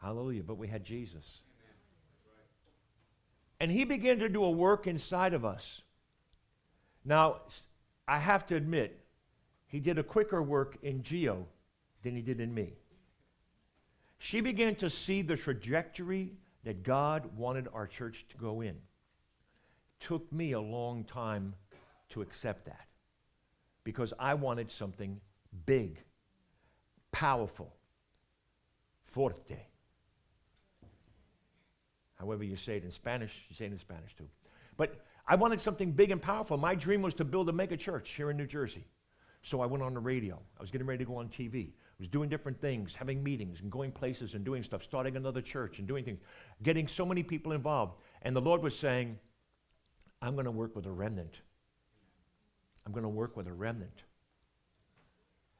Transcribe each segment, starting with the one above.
Hallelujah. But we had Jesus. And he began to do a work inside of us. Now, I have to admit, he did a quicker work in Geo than he did in me. She began to see the trajectory that God wanted our church to go in. It took me a long time to accept that because I wanted something big, powerful, fuerte. However you say it in Spanish, you say it in Spanish too. But I wanted something big and powerful. My dream was to build a mega church here in New Jersey. So I went on the radio. I was getting ready to go on TV. I was doing different things, having meetings and going places and doing stuff, starting another church and doing things, getting so many people involved. And the Lord was saying, I'm going to work with a remnant. I'm going to work with a remnant.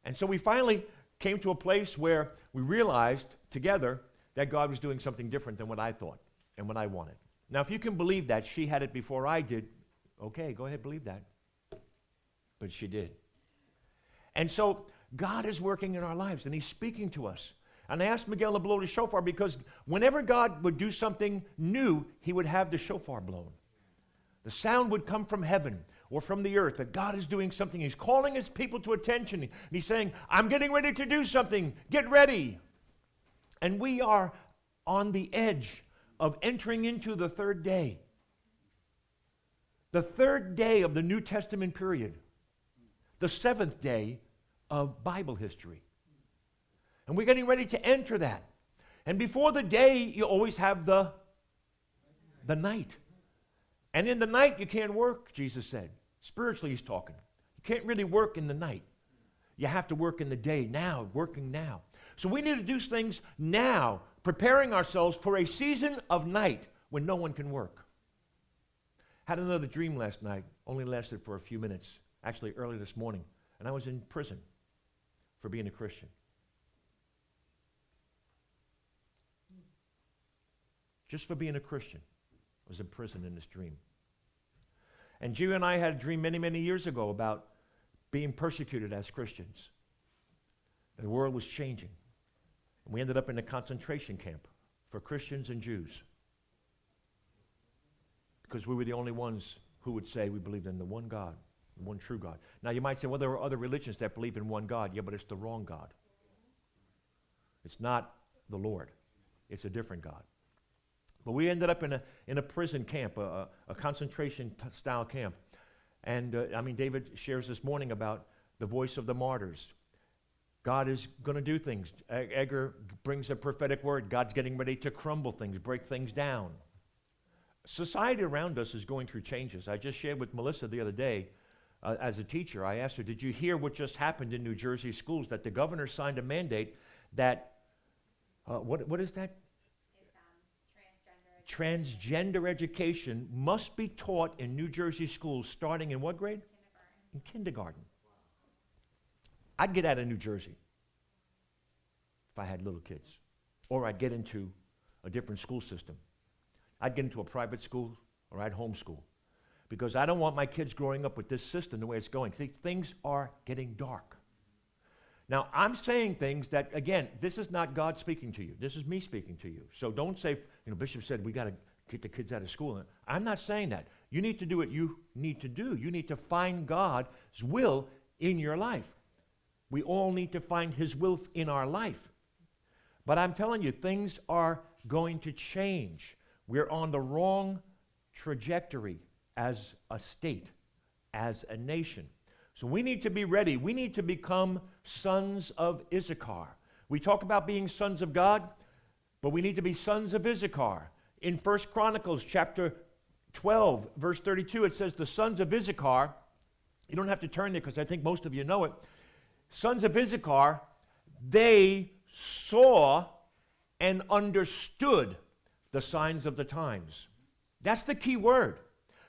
And so we finally came to a place where we realized together that God was doing something different than what I thought and what I wanted. Now, if you can believe that, she had it before I did. Okay, go ahead, believe that. But she did. And so God is working in our lives, and he's speaking to us. And I asked Miguel to blow the shofar because whenever God would do something new, he would have the shofar blown. The sound would come from heaven or from the earth that God is doing something. He's calling his people to attention. And he's saying, I'm getting ready to do something. Get ready. And we are on the edge of entering into the third day. The third day of the New Testament period. The seventh day of Bible history. And we're getting ready to enter that. And before the day, you always have the night. And in the night, you can't work, Jesus said. Spiritually, he's talking. You can't really work in the night. You have to work in the day now, working now. So we need to do things now, preparing ourselves for a season of night when no one can work. Had another dream last night, only lasted for a few minutes, actually early this morning, and I was in prison for being a Christian. Just for being a Christian. I was in prison in this dream. And Gio and I had a dream many, many years ago about being persecuted as Christians. The world was changing. And we ended up in a concentration camp for Christians and Jews. Because we were the only ones who would say we believed in the one God, the one true God. Now you might say, well, there are other religions that believe in one God. Yeah, but it's the wrong God. It's not the Lord. It's a different God. But we ended up in a prison camp, a concentration-style camp. And, David shares this morning about the voice of the martyrs. God is going to do things. Edgar brings a prophetic word. God's getting ready to crumble things, break things down. Society around us is going through changes. I just shared with Melissa the other day, as a teacher, I asked her, did you hear what just happened in New Jersey schools, that the governor signed a mandate that, what is that? Transgender education must be taught in New Jersey schools starting in what grade? Kindergarten. In kindergarten. I'd get out of New Jersey if I had little kids. Or I'd get into a different school system. I'd get into a private school or I'd homeschool. Because I don't want my kids growing up with this system the way it's going. See, things are getting dark. Now, I'm saying things that, again, this is not God speaking to you. This is me speaking to you. So don't say, Bishop said we got to get the kids out of school. I'm not saying that. You need to do what you need to do. You need to find God's will in your life. We all need to find his will in our life. But I'm telling you, things are going to change. We're on the wrong trajectory as a state, as a nation. So we need to be ready. We need to become sons of Issachar. We talk about being sons of God, but we need to be sons of Issachar. In 1 Chronicles chapter 12, verse 32, it says, the sons of Issachar, you don't have to turn there because I think most of you know it. Sons of Issachar, they saw and understood the signs of the times. That's the key word.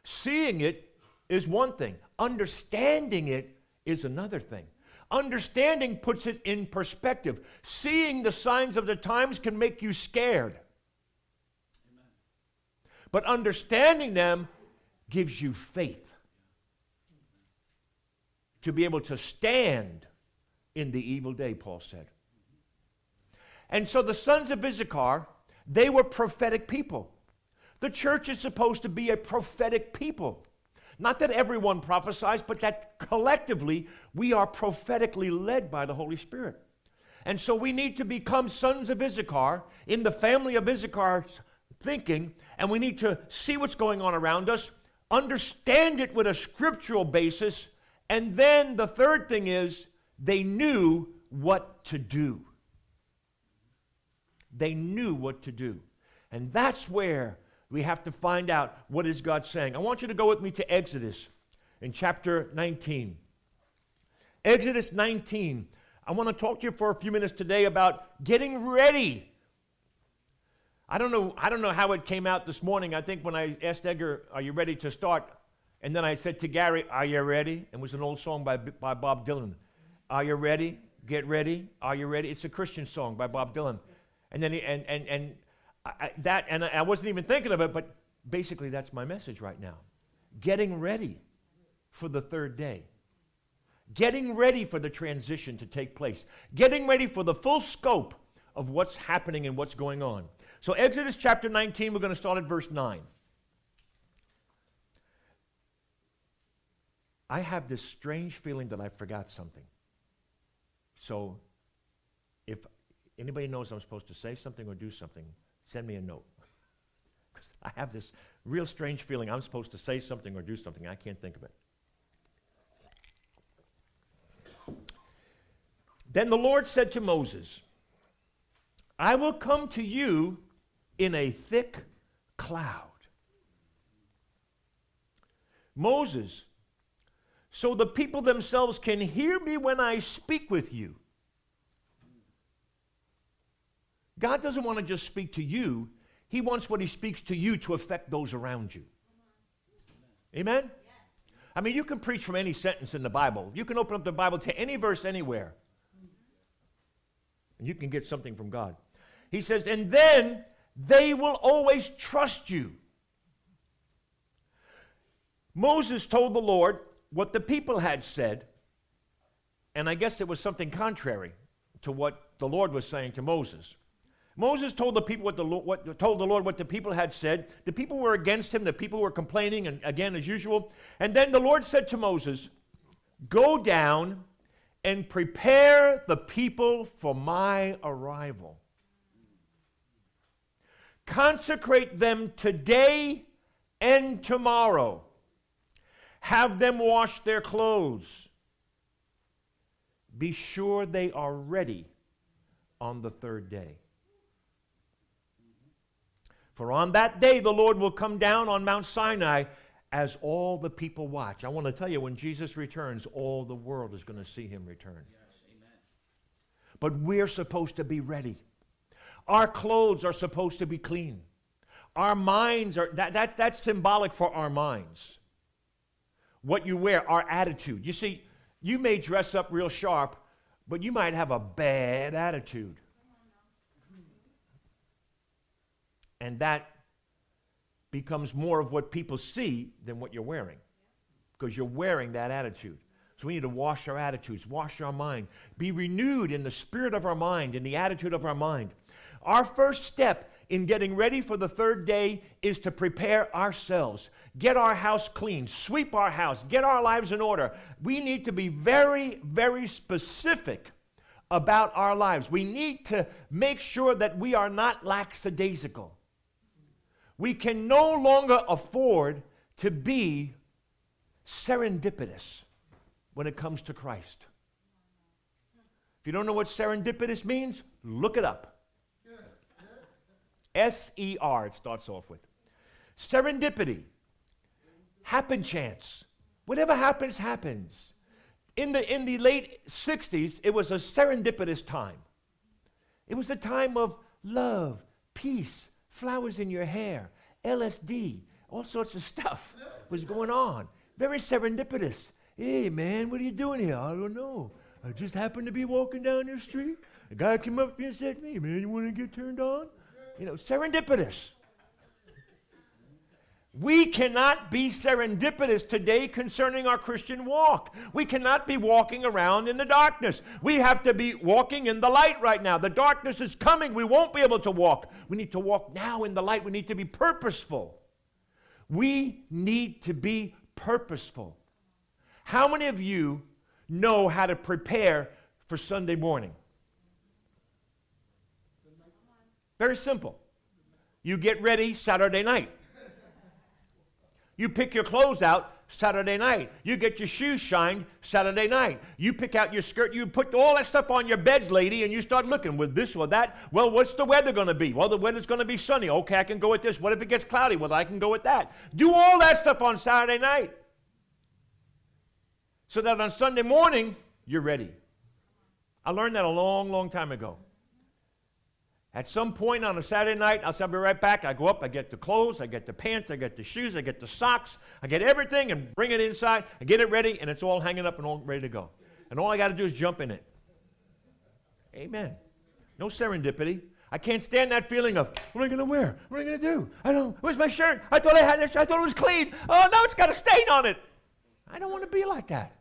Seeing it is one thing. Understanding it is another thing. Understanding puts it in perspective. Seeing the signs of the times can make you scared. Amen. But understanding them gives you faith to be able to stand in the evil day, Paul said. And so the sons of Issachar, they were prophetic people. The church is supposed to be a prophetic people. Not that everyone prophesies, but that collectively we are prophetically led by the Holy Spirit. And so we need to become sons of Issachar in the family of Issachar's thinking, and we need to see what's going on around us, understand it with a scriptural basis, and then the third thing is they knew what to do. They knew what to do. And that's where we have to find out what is God saying. I want you to go with me to Exodus in chapter 19. Exodus 19. I want to talk to you for a few minutes today about getting ready. I don't know how it came out this morning. I think when I asked Edgar, are you ready to start? And then I said to Gary, are you ready? It was an old song by Bob Dylan. Are you ready? Get ready. Are you ready? It's a Christian song by Bob Dylan. And then I wasn't even thinking of it, but basically that's my message right now. Getting ready for the third day. Getting ready for the transition to take place. Getting ready for the full scope of what's happening and what's going on. So Exodus chapter 19, we're going to start at verse 9. I have this strange feeling that I forgot something. So if anybody knows I'm supposed to say something or do something, send me a note. Because I have this real strange feeling I'm supposed to say something or do something. I can't think of it. Then the Lord said to Moses, I will come to you in a thick cloud. Moses, so the people themselves can hear me when I speak with you. God doesn't want to just speak to you. He wants what he speaks to you to affect those around you. Amen? Yes. I mean, you can preach from any sentence in the Bible. You can open up the Bible to any verse anywhere. And you can get something from God. He says, and then they will always trust you. Moses told the Lord what the people had said, and I guess it was something contrary to what the Lord was saying to Moses. Moses told the people told the Lord what the people had said. The people were against him. The people were complaining, and again, as usual. And then the Lord said to Moses, go down and prepare the people for my arrival. Consecrate them today and tomorrow. Have them wash their clothes. Be sure they are ready on the third day. For on that day the Lord will come down on Mount Sinai as all the people watch. I want to tell you, when Jesus returns, all the world is going to see him return. Yes, amen. But we're supposed to be ready. Our clothes are supposed to be clean. Our minds are, that's symbolic for our minds. What you wear, our attitude. You see, you may dress up real sharp, but you might have a bad attitude. And that becomes more of what people see than what you're wearing, because you're wearing that attitude. So we need to wash our attitudes, wash our mind, be renewed in the spirit of our mind, in the attitude of our mind. Our first step in getting ready for the third day is to prepare ourselves, get our house clean, sweep our house, get our lives in order. We need to be very, very specific about our lives. We need to make sure that we are not lackadaisical. We can no longer afford to be serendipitous when it comes to Christ. If you don't know what serendipitous means, look it up. S-E-R, it starts off with. Serendipity, happen chance. Whatever happens, happens. In the late 60s, it was a serendipitous time. It was a time of love, peace, flowers in your hair, LSD, all sorts of stuff was going on. Very serendipitous. Hey, man, what are you doing here? I don't know. I just happened to be walking down the street. A guy came up to me and said, hey, man, you want to get turned on? You know, serendipitous. We cannot be serendipitous today concerning our Christian walk. We cannot be walking around in the darkness. We have to be walking in the light right now. The darkness is coming. We won't be able to walk. We need to walk now in the light. We need to be purposeful. We need to be purposeful. How many of you know how to prepare for Sunday morning? Very simple. You get ready Saturday night. You pick your clothes out Saturday night. You get your shoes shined Saturday night. You pick out your skirt. You put all that stuff on your beds, lady, and you start looking with this or that. Well, what's the weather going to be? Well, the weather's going to be sunny. Okay, I can go with this. What if it gets cloudy? Well, I can go with that. Do all that stuff on Saturday night so that on Sunday morning, you're ready. I learned that a long, long time ago. At some point on a Saturday night, I'll be right back. I go up, I get the clothes, I get the pants, I get the shoes, I get the socks, I get everything and bring it inside, I get it ready, and it's all hanging up and all ready to go. And all I got to do is jump in it. Amen. No serendipity. I can't stand that feeling of, what am I going to wear? What am I going to do? I don't, where's my shirt? I thought I had this, I thought it was clean. Oh, no, it's got a stain on it. I don't want to be like that.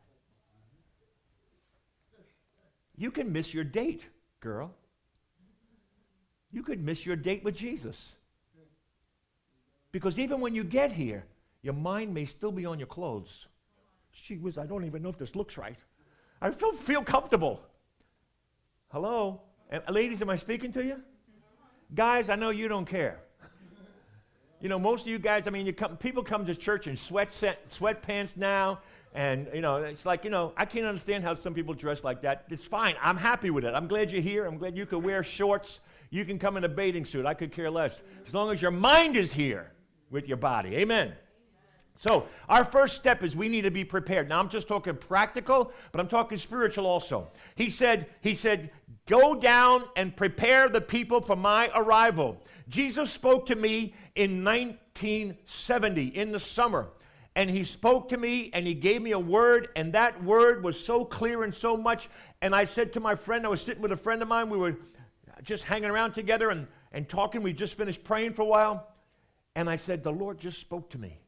You can miss your date, girl. You could miss your date with Jesus. Because even when you get here, your mind may still be on your clothes. Gee whiz, I don't even know if this looks right. I feel comfortable. Hello? Ladies, am I speaking to you? Guys, I know you don't care. You know, most of you guys, I mean, people come to church in sweatpants now. And, you know, it's like, you know, I can't understand how some people dress like that. It's fine. I'm happy with it. I'm glad you're here. I'm glad you could wear shorts. You can come in a bathing suit. I could care less. As long as your mind is here with your body. Amen. So our first step is we need to be prepared. Now I'm just talking practical, but I'm talking spiritual also. He said, go down and prepare the people for my arrival. Jesus spoke to me in 1970 in the summer. And he spoke to me and he gave me a word, and that word was so clear and so much. And I said to my friend, I was sitting with a friend of mine, we were just hanging around together and talking. We just finished praying for a while. And I said, the Lord just spoke to me.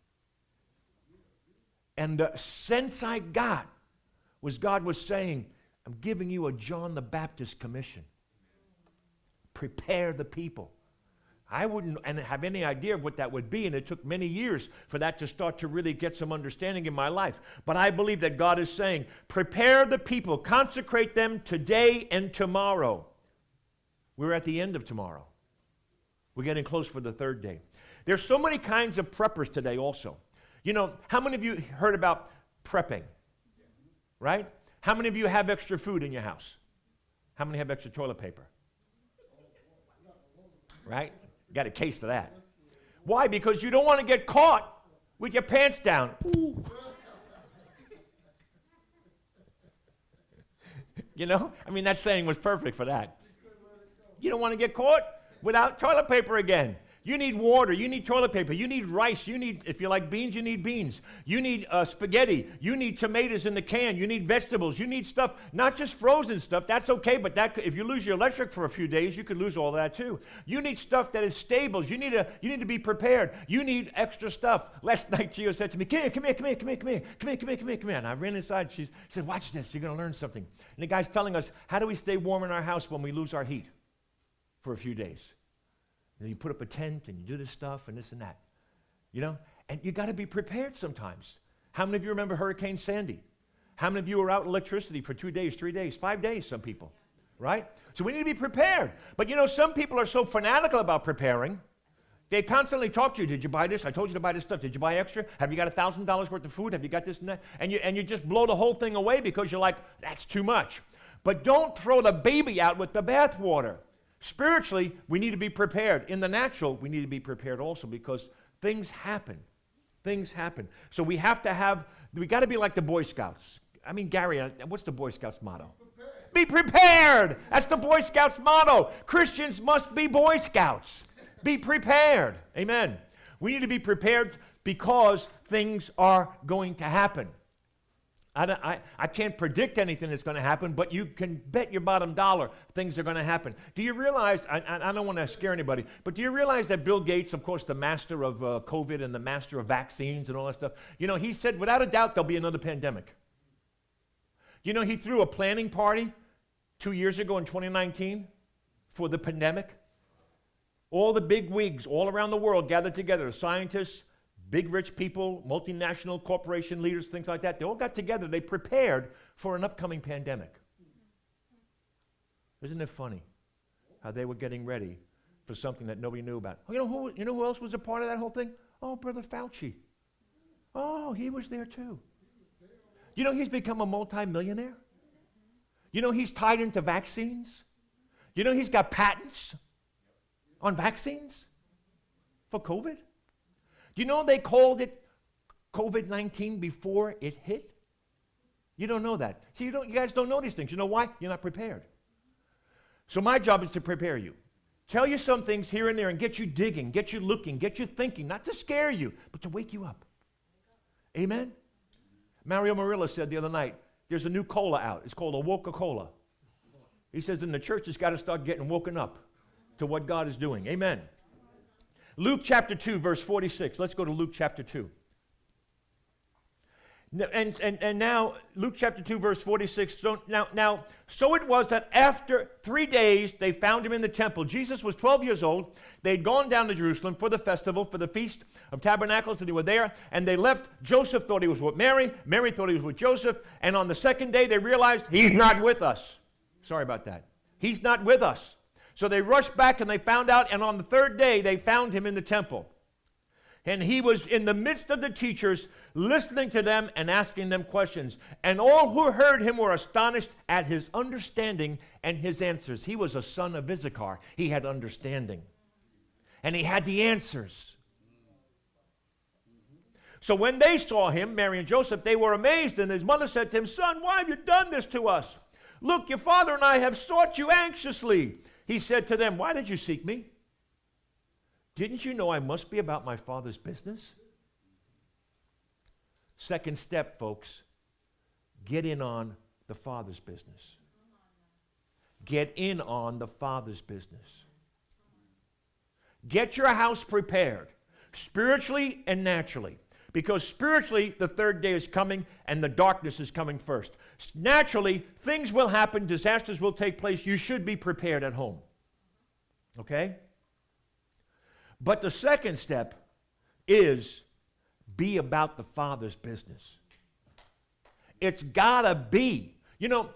And the sense I got was God was saying, I'm giving you a John the Baptist commission. Prepare the people. I wouldn't have any idea of what that would be, and it took many years for that to start to really get some understanding in my life. But I believe that God is saying, prepare the people, consecrate them today and tomorrow. We're at the end of tomorrow. We're getting close for the third day. There's so many kinds of preppers today also. You know, how many of you heard about prepping? Right? How many of you have extra food in your house? How many have extra toilet paper? Right? Got a case of that. Why? Because you don't want to get caught with your pants down. Ooh. You know? I mean, that saying was perfect for that. You don't want to get caught without toilet paper again. You need water. You need toilet paper. You need rice. You need, if you like beans, you need beans. You need spaghetti. You need tomatoes in the can. You need vegetables. You need stuff, not just frozen stuff. That's okay, but that if you lose your electric for a few days, you could lose all that too. You need stuff that is stable. You need to be prepared. You need extra stuff. Last night, Gio said to me, come here. And I ran inside. She said, watch this. You're going to learn something. And the guy's telling us, how do we stay warm in our house when we lose our heat for a few days? And you put up a tent and you do this stuff and this and that, you know? And you got to be prepared sometimes. How many of you remember Hurricane Sandy? How many of you were out electricity for 2 days, 3 days, 5 days, some people, right? So we need to be prepared. But you know, some people are so fanatical about preparing. They constantly talk to you. Did you buy this? I told you to buy this stuff. Did you buy extra? Have you got $1,000 worth of food? Have you got this and that? And you just blow the whole thing away because you're like, that's too much. But don't throw the baby out with the bathwater. Spiritually, we need to be prepared. In the natural, we need to be prepared also because things happen. Things happen. So we got to be like the Boy Scouts. I mean, Gary, what's the Boy Scouts motto? Be prepared. That's the Boy Scouts motto. Christians must be Boy Scouts. Be prepared. Amen. We need to be prepared because things are going to happen. I can't predict anything that's going to happen, but you can bet your bottom dollar things are going to happen. Do you realize, I don't want to scare anybody, but do you realize that Bill Gates, of course, the master of COVID and the master of vaccines and all that stuff, he said, without a doubt, there'll be another pandemic. He threw a planning party 2 years ago in 2019 for the pandemic. All the big wigs all around the world gathered together, scientists, big rich people, multinational corporation leaders, things like that. They all got together. They prepared for an upcoming pandemic. Isn't it funny how they were getting ready for something that nobody knew about? Oh, you know who else was a part of that whole thing? Oh, Brother Fauci. Oh, he was there too. He's become a multimillionaire. He's tied into vaccines. He's got patents on vaccines for COVID. They called it COVID-19 before it hit? You don't know that. See, you guys don't know these things. You know why? You're not prepared. So my job is to prepare you. Tell you some things here and there and get you digging, get you looking, get you thinking, not to scare you, but to wake you up. Amen? Mario Murillo said the other night, there's a new cola out. It's called a Woca-Cola. He says, in the church, it's got to start getting woken up to what God is doing. Amen. Luke chapter 2, verse 46. Let's go to Luke chapter 2. And now, Luke chapter 2, verse 46. So it was that after 3 days, they found him in the temple. Jesus was 12 years old. They'd gone down to Jerusalem for the festival, for the Feast of Tabernacles, and they were there. And they left. Joseph thought he was with Mary. Mary thought he was with Joseph. And on the second day, they realized he's not with us. Sorry about that. He's not with us. So they rushed back and they found out, and on the third day they found him in the temple. And he was in the midst of the teachers, listening to them and asking them questions. And all who heard him were astonished at his understanding and his answers. He was a son of Issachar. He had understanding. And he had the answers. So when they saw him, Mary and Joseph, they were amazed. And his mother said to him, "Son, why have you done this to us? Look, your father and I have sought you anxiously." He said to them, "Why did you seek me? Didn't you know I must be about my Father's business?" Second step, folks, get in on the Father's business. Get in on the Father's business. Get your house prepared, spiritually and naturally. Because spiritually, the third day is coming and the darkness is coming first. Naturally, things will happen, disasters will take place. You should be prepared at home. Okay? But the second step is be about the Father's business. It's gotta be. You know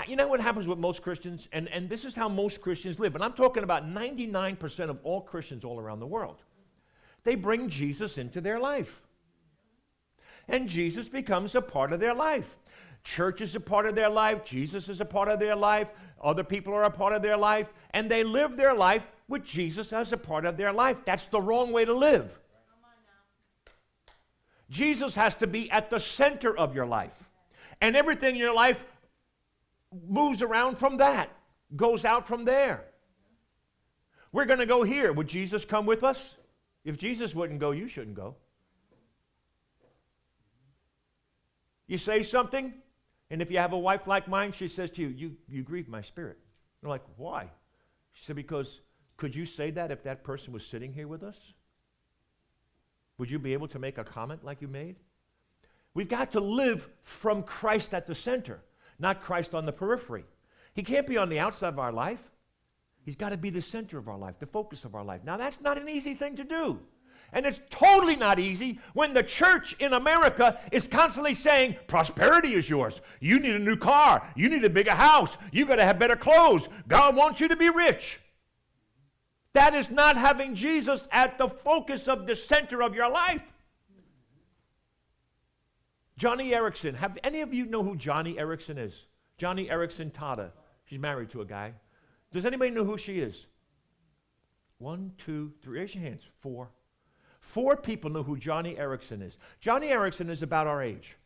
what happens with most Christians? And this is how most Christians live. And I'm talking about 99% of all Christians all around the world. They bring Jesus into their life. And Jesus becomes a part of their life. Church is a part of their life. Jesus is a part of their life. Other people are a part of their life. And they live their life with Jesus as a part of their life. That's the wrong way to live. Jesus has to be at the center of your life. And everything in your life moves around from that, goes out from there. We're going to go here. Would Jesus come with us? If Jesus wouldn't go, you shouldn't go. You say something, and if you have a wife like mine, she says to you, you grieve my spirit. You're like, why? She said, because could you say that if that person was sitting here with us? Would you be able to make a comment like you made? We've got to live from Christ at the center, not Christ on the periphery. He can't be on the outside of our life. He's got to be the center of our life, the focus of our life. Now, that's not an easy thing to do. And it's totally not easy when the church in America is constantly saying, prosperity is yours. You need a new car. You need a bigger house. You got to have better clothes. God wants you to be rich. That is not having Jesus at the focus of the center of your life. Johnny Erickson. Have any of you know who Johnny Erickson is? Johnny Erickson Tada. She's married to a guy. Does anybody know who she is? 1, 2, 3. Raise your hands. 4. 4 people know who Johnny Erickson is. Johnny Erickson is about our age.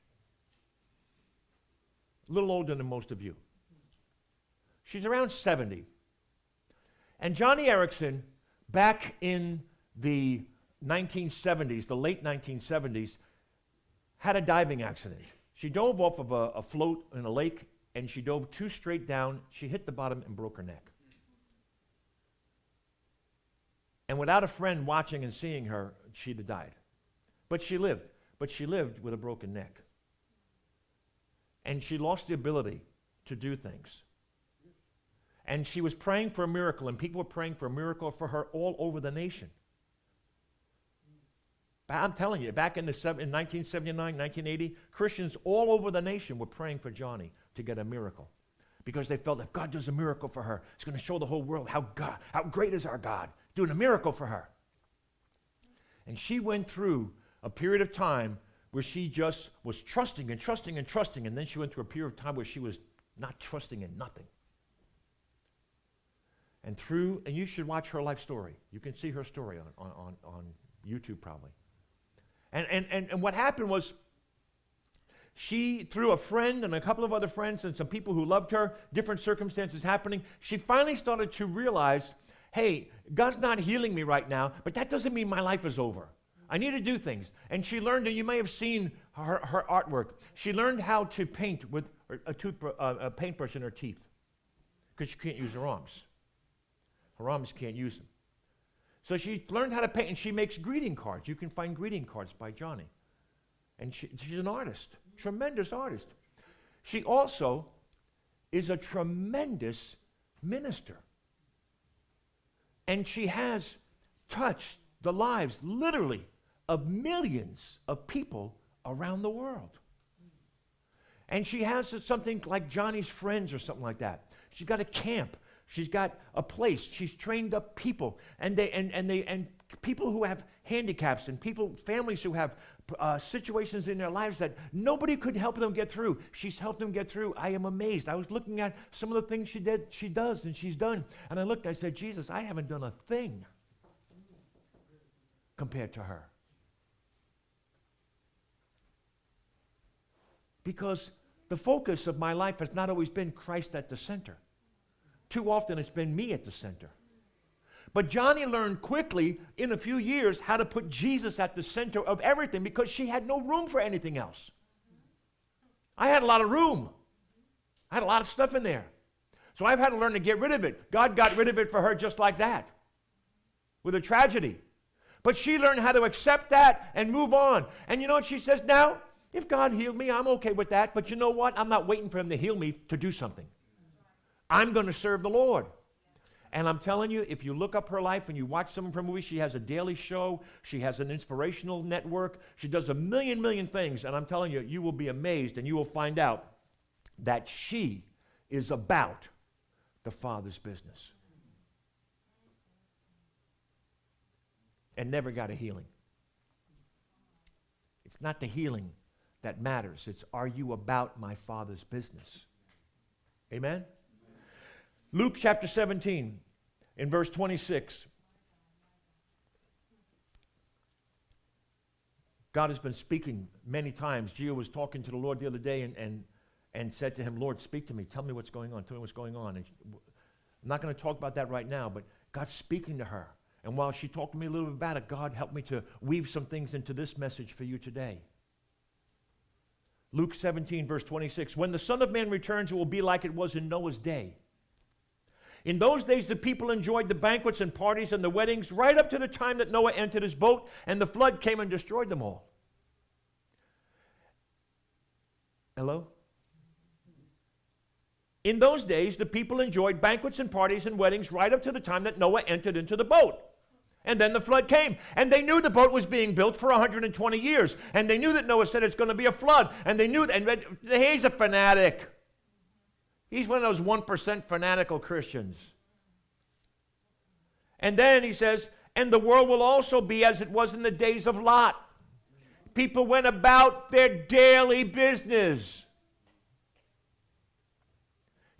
A little older than most of you. She's around 70. And Johnny Erickson, back in the 1970s, the late 1970s, had a diving accident. She dove off of a float in a lake, and she dove too straight down. She hit the bottom and broke her neck. And without a friend watching and seeing her, she'd have died. But she lived. But she lived with a broken neck. And she lost the ability to do things. And she was praying for a miracle, and people were praying for a miracle for her all over the nation. But I'm telling you, back in 1979, 1980, Christians all over the nation were praying for Johnny to get a miracle. Because they felt if God does a miracle for her, it's going to show the whole world how great is our God, doing a miracle for her. And she went through a period of time where she just was trusting and trusting and trusting, and then she went through a period of time where she was not trusting in nothing. And you should watch her life story. You can see her story on YouTube probably. And what happened was, she, through a friend and a couple of other friends and some people who loved her, different circumstances happening, she finally started to realize, hey, God's not healing me right now, but that doesn't mean my life is over. I need to do things. And she learned, and you may have seen her artwork, she learned how to paint with a paintbrush in her teeth because she can't use her arms. Her arms can't use them. So she learned how to paint, and she makes greeting cards. You can find greeting cards by Johnny. And she's an artist, tremendous artist. She also is a tremendous minister. And she has touched the lives, literally, of millions of people around the world. And she has something like Johnny's Friends or something like that. She's got a camp. She's got a place. She's trained up people, and people who have handicaps, and families who have situations in their lives that nobody could help them get through. She's helped them get through. I am amazed. I was looking at some of the things she does, and she's done, and I looked. I said, Jesus, I haven't done a thing compared to her, because the focus of my life has not always been Christ at the center. Too often it's been me at the center. But Johnny learned quickly, in a few years, how to put Jesus at the center of everything because she had no room for anything else. I had a lot of room. I had a lot of stuff in there. So I've had to learn to get rid of it. God got rid of it for her just like that, with a tragedy. But she learned how to accept that and move on. And you know what she says now? If God healed me, I'm okay with that. But you know what? I'm not waiting for him to heal me to do something. I'm going to serve the Lord. And I'm telling you, if you look up her life and you watch some of her movies, she has a daily show. She has an inspirational network. She does a million things. And I'm telling you, you will be amazed and you will find out that she is about the Father's business. And never got a healing. It's not the healing that matters. It's, are you about my Father's business? Amen? Luke chapter 17, in verse 26. God has been speaking many times. Gio was talking to the Lord the other day and said to him, Lord, speak to me. Tell me what's going on. Tell me what's going on. And I'm not going to talk about that right now, but God's speaking to her. And while she talked to me a little bit about it, God helped me to weave some things into this message for you today. Luke 17, verse 26. When the Son of Man returns, it will be like it was in Noah's day. In those days, the people enjoyed the banquets and parties and the weddings right up to the time that Noah entered his boat and the flood came and destroyed them all. Hello? In those days, the people enjoyed banquets and parties and weddings right up to the time that Noah entered into the boat. And then the flood came. And they knew the boat was being built for 120 years. And they knew that Noah said it's going to be a flood. And they knew, and he's a fanatic. He's one of those 1% fanatical Christians. And then he says, and the world will also be as it was in the days of Lot. People went about their daily business.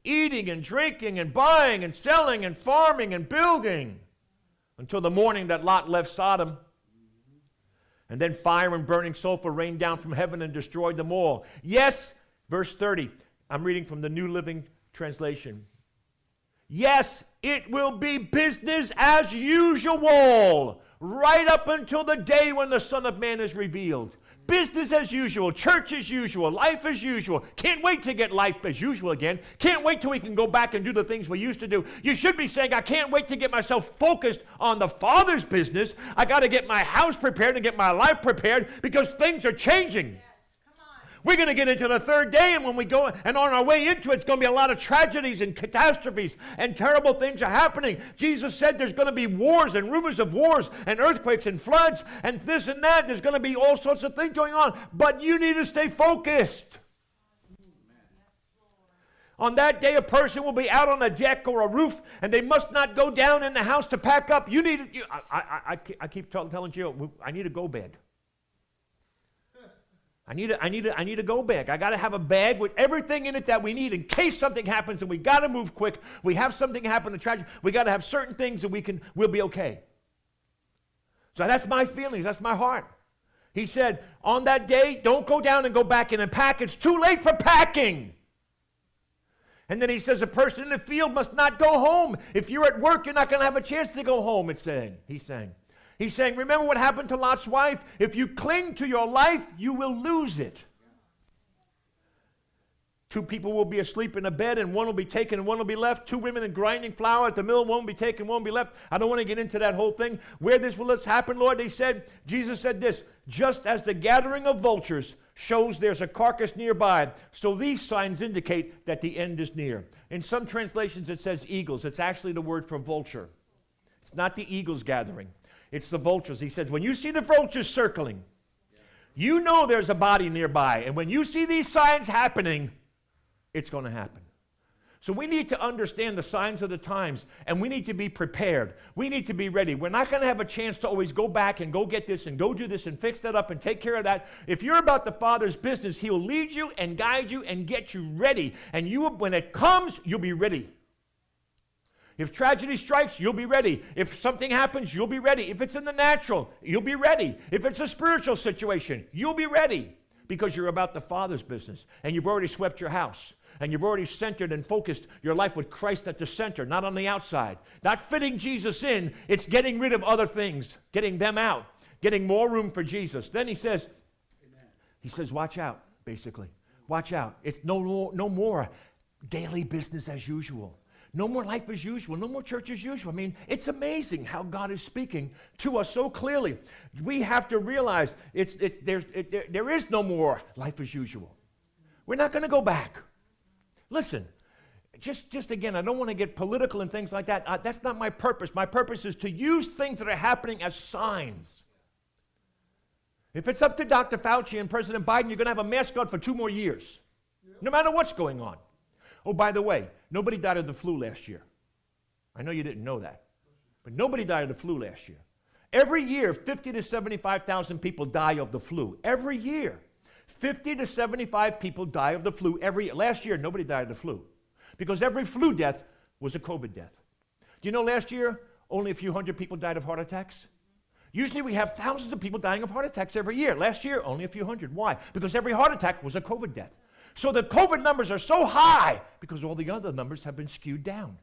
Eating and drinking and buying and selling and farming and building. Until the morning that Lot left Sodom. And then fire and burning sulfur rained down from heaven and destroyed them all. Yes, verse 30. I'm reading from the New Living Translation. Yes, it will be business as usual, right up until the day when the Son of Man is revealed. Business as usual, church as usual, life as usual. Can't wait to get life as usual again. Can't wait till we can go back and do the things we used to do. You should be saying, I can't wait to get myself focused on the Father's business. I got to get my house prepared and get my life prepared because things are changing. We're going to get into the third day, and when we go, and on our way into it, it's going to be a lot of tragedies and catastrophes, and terrible things are happening. Jesus said there's going to be wars and rumors of wars and earthquakes and floods and this and that. There's going to be all sorts of things going on, but you need to stay focused. On that day, a person will be out on a deck or a roof, and they must not go down in the house to pack up. You need. I keep telling you, I need a go bag. I need a go bag. I got to have a bag with everything in it that we need in case something happens and we got to move quick. We have something happen to tragedy. We got to have certain things that we'll be okay. So that's my feelings. That's my heart. He said, on that day, don't go down and go back in and pack. It's too late for packing. And then he says, a person in the field must not go home. If you're at work, you're not going to have a chance to go home, He's saying, remember what happened to Lot's wife? If you cling to your life, you will lose it. Two people will be asleep in a bed, and one will be taken and one will be left. Two women in grinding flour at the mill, one will be taken, one will be left. I don't want to get into that whole thing. Where this will happen, Lord, Jesus said this, just as the gathering of vultures shows there's a carcass nearby, so these signs indicate that the end is near. In some translations it says eagles. It's actually the word for vulture. It's not the eagles gathering. It's the vultures. He says, when you see the vultures circling, you know there's a body nearby. And when you see these signs happening, it's going to happen. So we need to understand the signs of the times, and we need to be prepared. We need to be ready. We're not going to have a chance to always go back and go get this and go do this and fix that up and take care of that. If you're about the Father's business, He will lead you and guide you and get you ready. And when it comes, you'll be ready. If tragedy strikes, you'll be ready. If something happens, you'll be ready. If it's in the natural, you'll be ready. If it's a spiritual situation, you'll be ready because you're about the Father's business and you've already swept your house and you've already centered and focused your life with Christ at the center, not on the outside. Not fitting Jesus in, it's getting rid of other things, getting them out, getting more room for Jesus. Then he says, watch out, basically. Watch out. It's no more daily business as usual. No more life as usual. No more church as usual. I mean, it's amazing how God is speaking to us so clearly. We have to realize there is no more life as usual. We're not going to go back. Listen, just again, I don't want to get political and things like that. That's not my purpose. My purpose is to use things that are happening as signs. If it's up to Dr. Fauci and President Biden, you're going to have a mask on for 2 more years, no matter what's going on. Oh, by the way, nobody died of the flu last year. I know you didn't know that, but nobody died of the flu last year. Every year, 50 to 75,000 people die of the flu. Every year, 50 to 75 people die of the flu every year. Last year, nobody died of the flu because every flu death was a COVID death. Do you know last year, only a few hundred people died of heart attacks? Usually we have thousands of people dying of heart attacks every year. Last year, only a few hundred. Why? Because every heart attack was a COVID death. So the COVID numbers are so high because all the other numbers have been skewed down.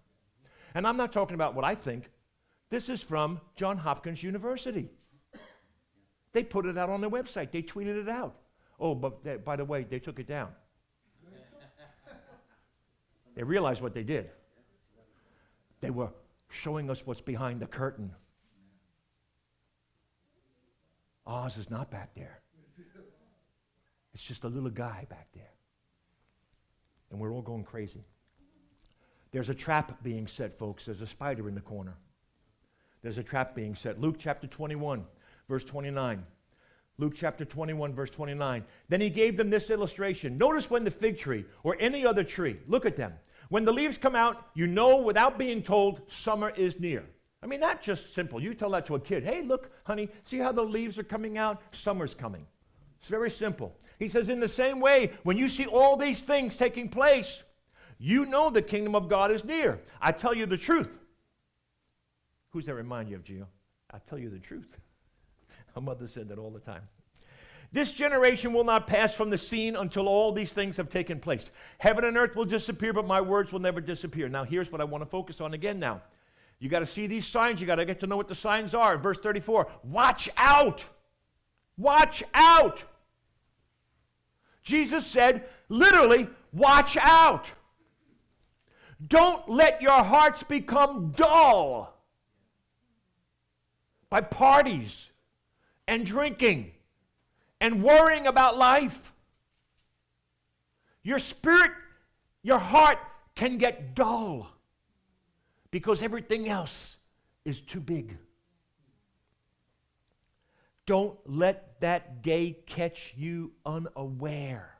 And I'm not talking about what I think. This is from Johns Hopkins University. They put it out on their website. They tweeted it out. Oh, but by the way, they took it down. They realized what they did. They were showing us what's behind the curtain. Oz is not back there. It's just a little guy back there. And we're all going crazy. There's a trap being set, folks. There's a spider in the corner. There's a trap being set. Luke chapter 21, verse 29. Luke chapter 21, verse 29. Then he gave them this illustration. Notice when the fig tree or any other tree, look at them. When the leaves come out, you know without being told, summer is near. I mean, that's just simple. You tell that to a kid. Hey, look, honey, see how the leaves are coming out? Summer's coming. It's very simple. He says, in the same way, when you see all these things taking place, you know the kingdom of God is near. I tell you the truth. Who's that remind you of, Gio? I tell you the truth. My mother said that all the time. This generation will not pass from the scene until all these things have taken place. Heaven and earth will disappear, but my words will never disappear. Now, here's what I want to focus on again now. You got to see these signs. You got to get to know what the signs are. Verse 34, watch out. Watch out. Jesus said, literally, watch out. Don't let your hearts become dull by parties and drinking and worrying about life. Your spirit, your heart can get dull because everything else is too big. Don't let that day catch you unaware,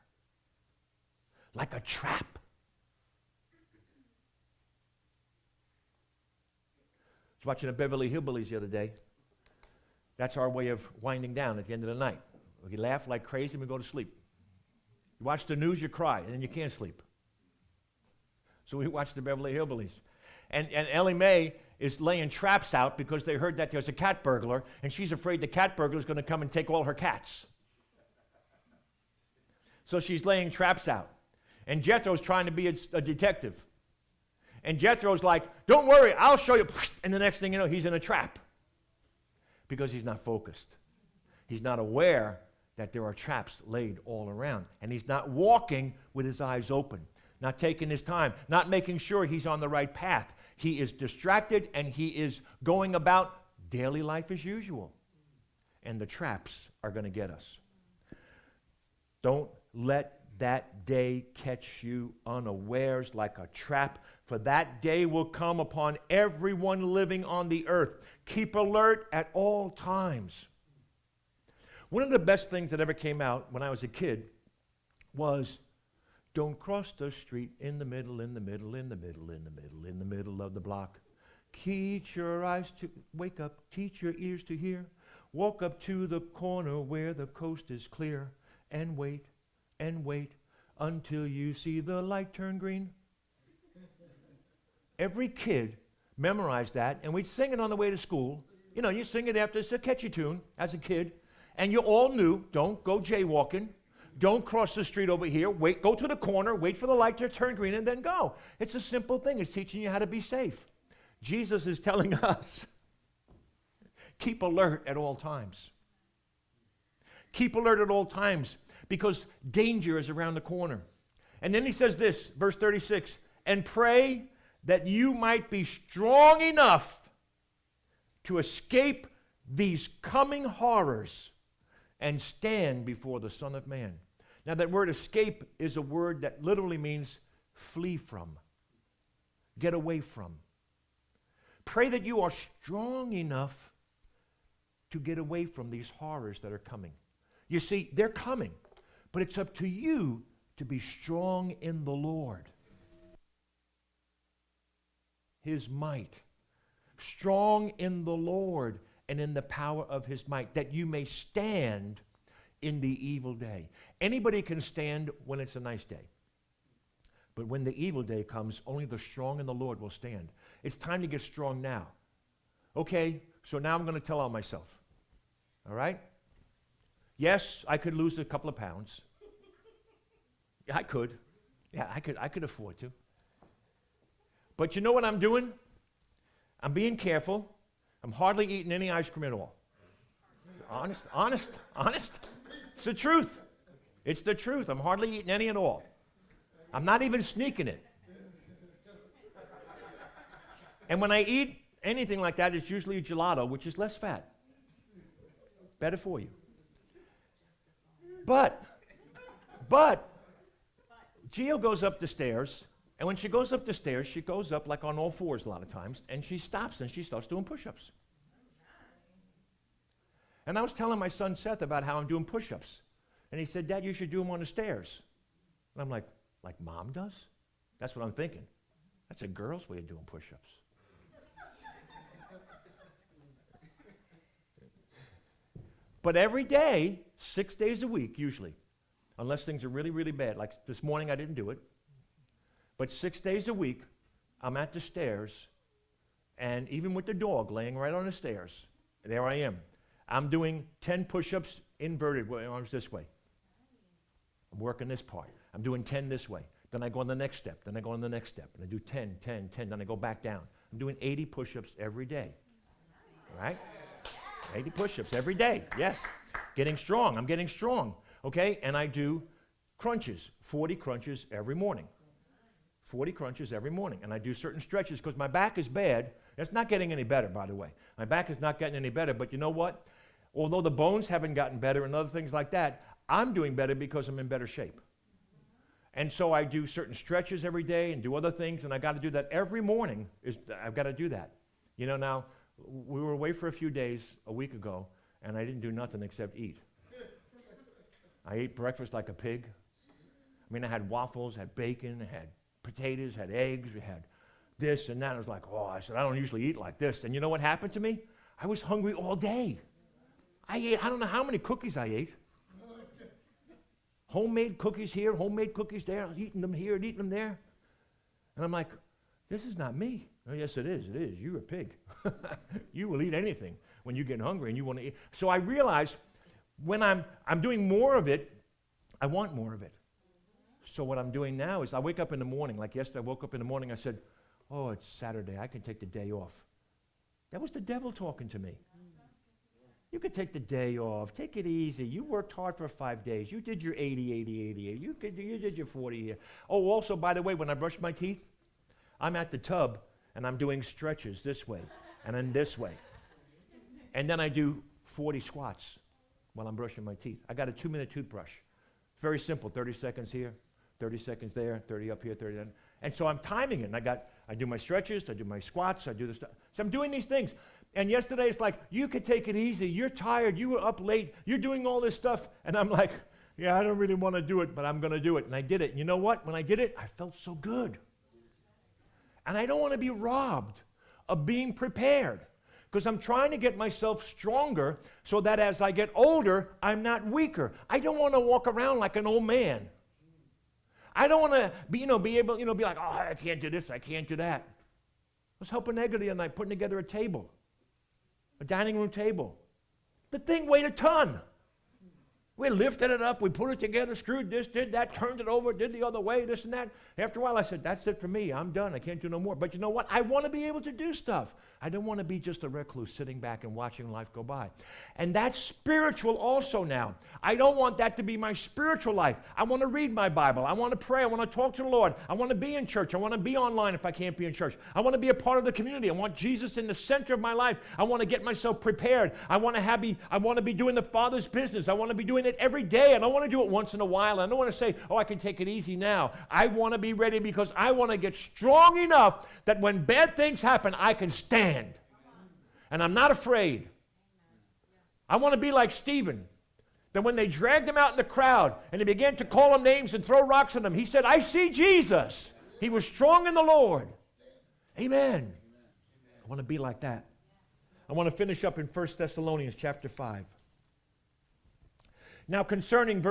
like a trap. I was watching the Beverly Hillbillies the other day. That's our way of winding down at the end of the night. We laugh like crazy and we go to sleep. You watch the news, you cry, and then you can't sleep. So we watch the Beverly Hillbillies. And Ellie Mae is laying traps out because they heard that there's a cat burglar, and she's afraid the cat burglar is going to come and take all her cats. So she's laying traps out. And Jethro's trying to be a detective. And Jethro's like, don't worry, I'll show you. And the next thing you know, he's in a trap. Because he's not focused. He's not aware that there are traps laid all around. And he's not walking with his eyes open. Not taking his time. Not making sure he's on the right path. He is distracted and he is going about daily life as usual. And the traps are going to get us. Don't let that day catch you unawares like a trap, for that day will come upon everyone living on the earth. Keep alert at all times. One of the best things that ever came out when I was a kid was, don't cross the street in the middle, in the middle, in the middle, in the middle, in the middle of the block. Teach your eyes to wake up, teach your ears to hear. Walk up to the corner where the coast is clear, and wait until you see the light turn green. Every kid memorized that, and we'd sing it on the way to school. You know, you sing it after, it's a catchy tune as a kid, and you all knew, don't go jaywalking. Don't cross the street over here. Wait, go to the corner, wait for the light to turn green, and then go. It's a simple thing. It's teaching you how to be safe. Jesus is telling us, keep alert at all times. Keep alert at all times, because danger is around the corner. And then he says this, verse 36, and pray that you might be strong enough to escape these coming horrors and stand before the Son of Man. Now that word escape is a word that literally means flee from, get away from. Pray that you are strong enough to get away from these horrors that are coming. You see, they're coming, but it's up to you to be strong in the Lord. His might. Strong in the Lord and in the power of his might, that you may stand in the evil day. Anybody can stand when it's a nice day. But when the evil day comes, only the strong in the Lord will stand. It's time to get strong now. Okay, so now I'm going to tell on myself. All right? Yes, I could lose a couple of pounds. Yeah, I could. Yeah, I could afford to. But you know what I'm doing? I'm being careful. I'm hardly eating any ice cream at all. Honest. It's the truth. It's the truth. I'm hardly eating any at all. I'm not even sneaking it. And when I eat anything like that, it's usually a gelato, which is less fat. Better for you. But, Gio goes up the stairs, and when she goes up the stairs, she goes up like on all fours a lot of times, and she stops and she starts doing push-ups. And I was telling my son Seth about how I'm doing push-ups. And he said, Dad, you should do them on the stairs. And I'm like Mom does? That's what I'm thinking. That's a girl's way of doing push-ups. But every day, 6 days a week usually, unless things are really, really bad. Like this morning I didn't do it. But 6 days a week, I'm at the stairs, and even with the dog laying right on the stairs, there I am. I'm doing 10 push-ups inverted, arms this way. I'm working this part. I'm doing 10 this way. Then I go on the next step. Then I go on the next step. And I do 10. Then I go back down. I'm doing 80 push-ups every day. All right? 80 push-ups every day. Yes. Getting strong. I'm getting strong. Okay? And I do crunches, 40 crunches every morning. 40 crunches every morning. And I do certain stretches because my back is bad. It's not getting any better, by the way. My back is not getting any better, but you know what? Although the bones haven't gotten better and other things like that, I'm doing better because I'm in better shape. And so I do certain stretches every day and do other things, and I got to do that every morning. I've got to do that. You know, now, we were away for a few days a week ago, and I didn't do nothing except eat. I ate breakfast like a pig. I mean, I had waffles, had bacon, had potatoes, had eggs, we had this and that. I was like, oh, I said, I don't usually eat like this. And you know what happened to me? I was hungry all day. I don't know how many cookies I ate. Homemade cookies here, homemade cookies there, I was eating them here and eating them there. And I'm like, this is not me. Oh, yes, it is. It is. You're a pig. You will eat anything when you get hungry and you want to eat. So I realized when I'm doing more of it, I want more of it. So what I'm doing now is I wake up in the morning. Like yesterday, I woke up in the morning, I said, oh, it's Saturday. I can take the day off. That was the devil talking to me. You could take the day off. Take it easy. You worked hard for 5 days. You did your 80. You did your 40 here. Oh, also, by the way, when I brush my teeth, I'm at the tub, and I'm doing stretches this way and then this way. And then I do 40 squats while I'm brushing my teeth. I got a 2-minute toothbrush. It's very simple. 30 seconds here, 30 seconds there, 30 up here, 30 down. And so I'm timing it. And I do my stretches, I do my squats, I do the stuff. So I'm doing these things. And yesterday it's like, you could take it easy. You're tired. You were up late. You're doing all this stuff. And I'm like, yeah, I don't really want to do it, but I'm going to do it. And I did it. And you know what? When I did it, I felt so good. And I don't want to be robbed of being prepared because I'm trying to get myself stronger so that as I get older, I'm not weaker. I don't want to walk around like an old man. I don't want to be able, be like, oh, I can't do this, I can't do that. I was helping Edgar the other night putting together a table, a dining room table. The thing weighed a ton. We lifted it up, we put it together, screwed this, did that, turned it over, did the other way, this and that. After a while, I said, that's it for me. I'm done. I can't do no more. But you know what? I want to be able to do stuff. I don't want to be just a recluse sitting back and watching life go by. And that's spiritual also now. I don't want that to be my spiritual life. I want to read my Bible. I want to pray. I want to talk to the Lord. I want to be in church. I want to be online if I can't be in church. I want to be a part of the community. I want Jesus in the center of my life. I want to get myself prepared. I want to be doing the Father's business. I want to be doing it every day. I don't want to do it once in a while. I don't want to say, oh, I can take it easy now. I want to be ready because I want to get strong enough that when bad things happen, I can stand. And I'm not afraid. I want to be like Stephen. That when they dragged him out in the crowd and they began to call him names and throw rocks at him, he said, I see Jesus. He was strong in the Lord. Amen. I want to be like that. I want to finish up in 1 Thessalonians chapter 5. Now concerning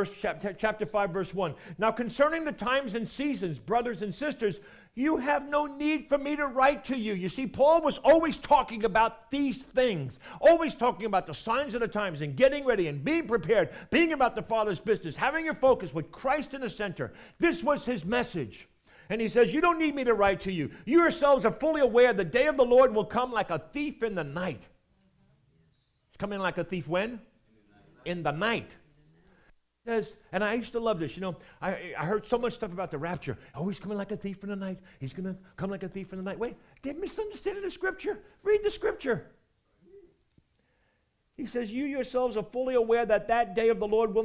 chapter 5, verse 1. Now concerning the times and seasons, brothers and sisters, you have no need for me to write to you. You see, Paul was always talking about these things, always talking about the signs of the times and getting ready and being prepared, being about the Father's business, having your focus with Christ in the center. This was his message. And he says, you don't need me to write to you. You yourselves are fully aware the day of the Lord will come like a thief in the night. It's coming like a thief when? In the night. Says, and I used to love this, I heard so much stuff about the rapture. Oh, he's coming like a thief in the night. He's going to come like a thief in the night. Wait, they're misunderstanding the scripture. Read the scripture. He says, you yourselves are fully aware that that day of the Lord will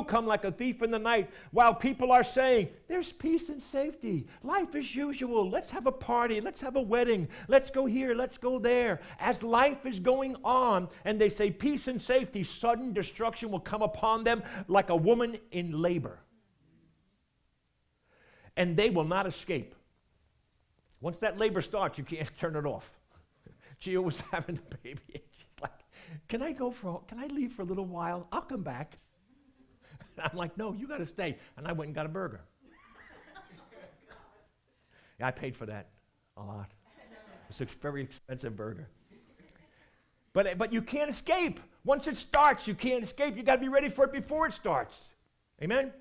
come like a thief in the night, while people are saying, there's peace and safety. Life as usual. Let's have a party. Let's have a wedding. Let's go here. Let's go there. As life is going on, and they say peace and safety, sudden destruction will come upon them like a woman in labor. And they will not escape. Once that labor starts, you can't turn it off. Gia was having a baby. She's like, can I leave for a little while? I'll come back. And I'm like, no, you got to stay. And I went and got a burger. Yeah, I paid for that a lot. It's a very expensive burger. But you can't escape. Once it starts, you can't escape. You got to be ready for it before it starts. Amen?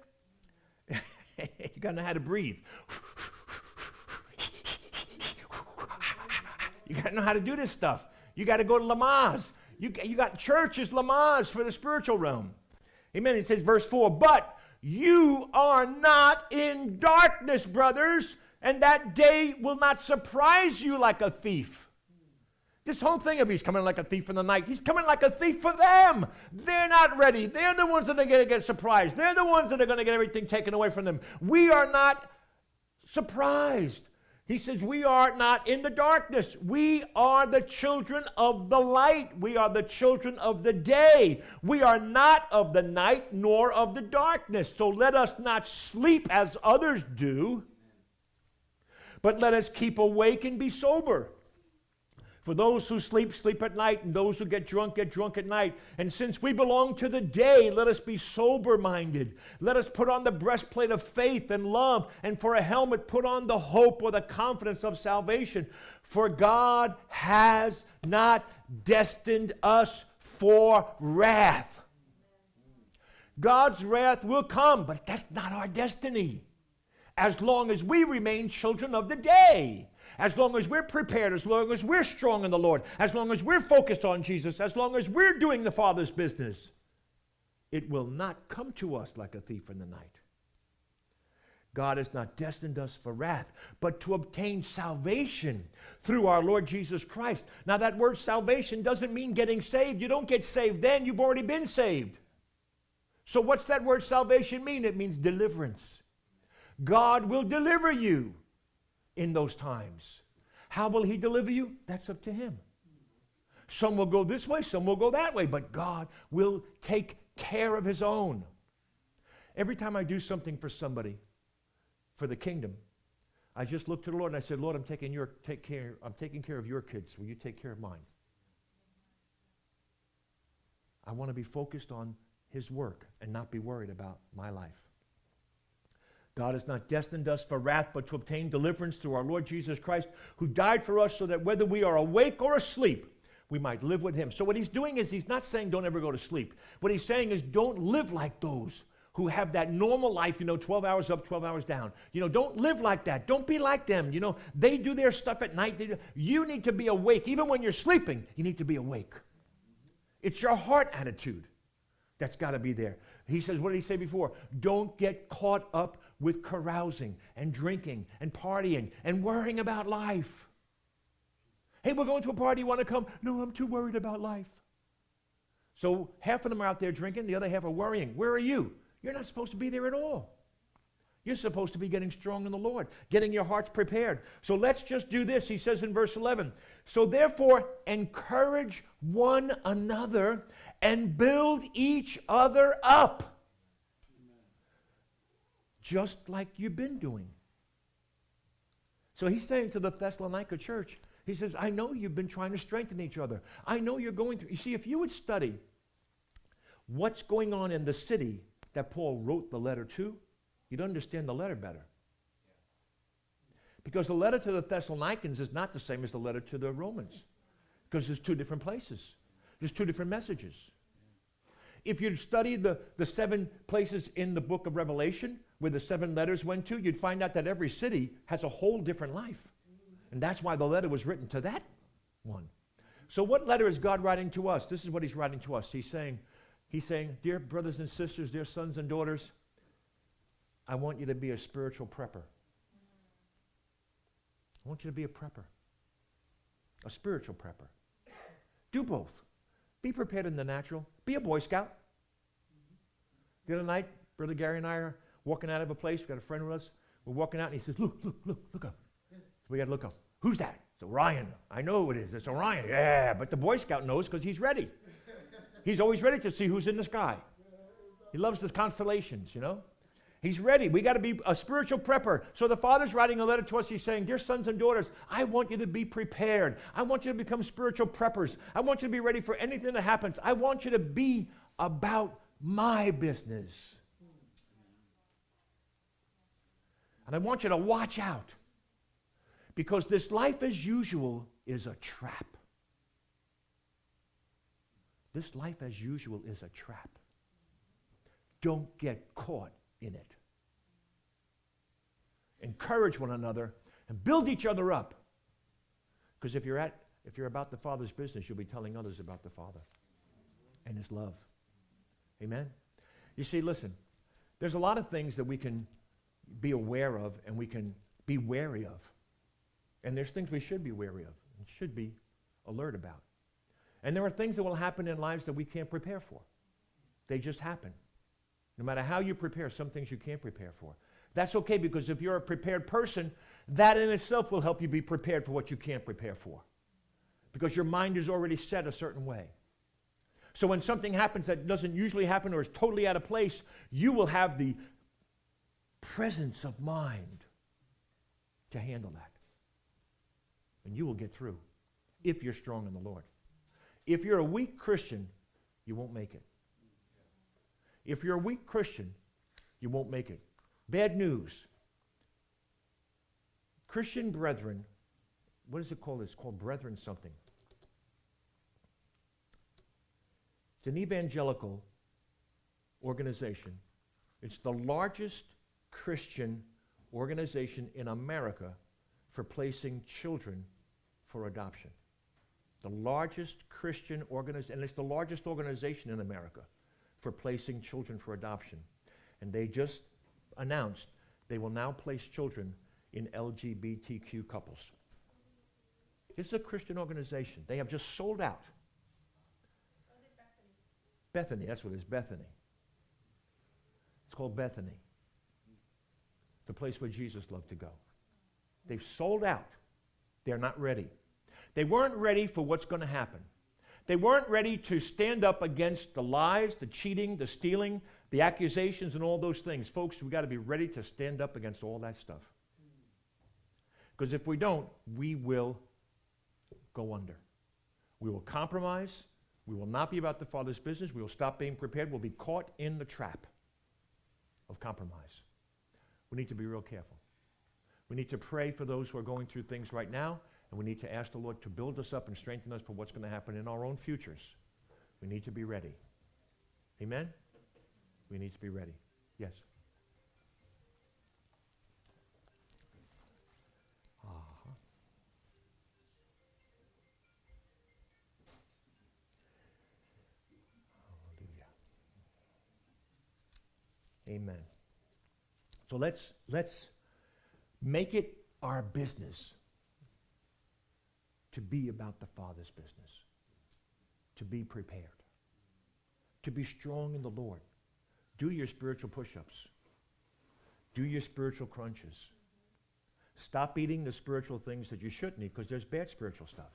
You got to know how to breathe. You got to know how to do this stuff. You got to go to Lamaze. You got church is Lamaze for the spiritual realm. Amen. It says verse 4, but You are not in darkness, brothers, and that day will not surprise you like a thief. This whole thing of he's coming like a thief in the night, he's coming like a thief for them. They're not ready. They're the ones that are going to get surprised. They're the ones that are going to get everything taken away from them. We are not surprised. He says we are not in the darkness. We are the children of the light. We are the children of the day. We are not of the night nor of the darkness. So let us not sleep as others do, but let us keep awake and be sober. For those who sleep, sleep at night, and those who get drunk at night. And since we belong to the day, let us be sober-minded. Let us put on the breastplate of faith and love, and for a helmet put on the hope or the confidence of salvation. For God has not destined us for wrath. God's wrath will come, but that's not our destiny. As long as we remain children of the day. As long as we're prepared, as long as we're strong in the Lord, as long as we're focused on Jesus, as long as we're doing the Father's business, it will not come to us like a thief in the night. God has not destined us for wrath, but to obtain salvation through our Lord Jesus Christ. Now that word salvation doesn't mean getting saved. You don't get saved then, you've already been saved. So what's that word salvation mean? It means deliverance. God will deliver you in those times. How will he deliver you? That's up to him. Some will go this way, some will go that way, but God will take care of his own. Every time I do something for somebody, for the kingdom, I just look to the Lord and I said, Lord, I'm taking care of your kids. Will you take care of mine? I want to be focused on his work and not be worried about my life. God has not destined us for wrath, but to obtain deliverance through our Lord Jesus Christ, who died for us so that whether we are awake or asleep, we might live with him. So what he's doing is he's not saying don't ever go to sleep. What he's saying is don't live like those who have that normal life, 12 hours up, 12 hours down. Don't live like that. Don't be like them. They do their stuff at night. You need to be awake. Even when you're sleeping, you need to be awake. It's your heart attitude that's got to be there. He says, what did he say before? Don't get caught up with carousing and drinking and partying and worrying about life. Hey, we're going to a party, you want to come? No, I'm too worried about life. So half of them are out there drinking, the other half are worrying. Where are you? You're not supposed to be there at all. You're supposed to be getting strong in the Lord, getting your hearts prepared. So let's just do this. He says in verse 11, so therefore encourage one another and build each other up. Just like you've been doing. So he's saying to the Thessalonica church, he says, I know you've been trying to strengthen each other. I know you're going through. You see, if you would study what's going on in the city that Paul wrote the letter to, you'd understand the letter better. Because the letter to the Thessalonians is not the same as the letter to the Romans. Because there's two different places. There's two different messages. If you'd study the 7 places in the book of Revelation where the 7 letters went to, you'd find out that every city has a whole different life. And that's why the letter was written to that one. So what letter is God writing to us? This is what he's writing to us. He's saying, dear brothers and sisters, dear sons and daughters, I want you to be a spiritual prepper. I want you to be a prepper. A spiritual prepper. Do both. Be prepared in the natural. Be a Boy Scout. The other night, Brother Gary and I are walking out of a place. We've got a friend with us. We're walking out, and he says, look up. So we got to look up. Who's that? It's Orion. I know who it is. It's Orion. Yeah, but the Boy Scout knows because he's ready. He's always ready to see who's in the sky. He loves the constellations, He's ready. We got to be a spiritual prepper. So the Father's writing a letter to us. He's saying, dear sons and daughters, I want you to be prepared. I want you to become spiritual preppers. I want you to be ready for anything that happens. I want you to be about my business. And I want you to watch out. Because this life as usual is a trap. This life as usual is a trap. Don't get caught in it. Encourage one another and build each other up. Because if you're about the Father's business, you'll be telling others about the Father and his love. Amen? You see, listen, There's a lot of things that we can be aware of and we can be wary of. And there's things we should be wary of and should be alert about. And there are things that will happen in lives that we can't prepare for. They just happen. No matter how you prepare, some things you can't prepare for. That's okay, because if you're a prepared person, that in itself will help you be prepared for what you can't prepare for. Because your mind is already set a certain way. So when something happens that doesn't usually happen or is totally out of place, you will have the presence of mind to handle that. And you will get through if you're strong in the Lord. If you're a weak Christian, you won't make it. If you're a weak Christian, you won't make it. Bad news. Christian brethren, what is it called? It's called brethren something. It's an evangelical organization. It's the largest Christian organization in America for placing children for adoption. The largest Christian organization, and it's the largest organization in America for placing children for adoption. And they just announced they will now place children in LGBTQ couples. It's a Christian organization. They have just sold out. Bethany, that's what it is, Bethany. It's called Bethany. The place where Jesus loved to go. They've sold out. They're not ready. They weren't ready for what's going to happen. They weren't ready to stand up against the lies, the cheating, the stealing, the accusations, and all those things. Folks, we've got to be ready to stand up against all that stuff. Because if we don't, we will go under. We will compromise. We will not be about the Father's business. We will stop being prepared. We'll be caught in the trap of compromise. We need to be real careful. We need to pray for those who are going through things right now, and we need to ask the Lord to build us up and strengthen us for what's going to happen in our own futures. We need to be ready. Amen? We need to be ready. Yes? Amen. So let's make it our business to be about the Father's business, to be prepared, to be strong in the Lord. Do your spiritual push-ups. Do your spiritual crunches. Stop eating the spiritual things that you shouldn't eat, because there's bad spiritual stuff.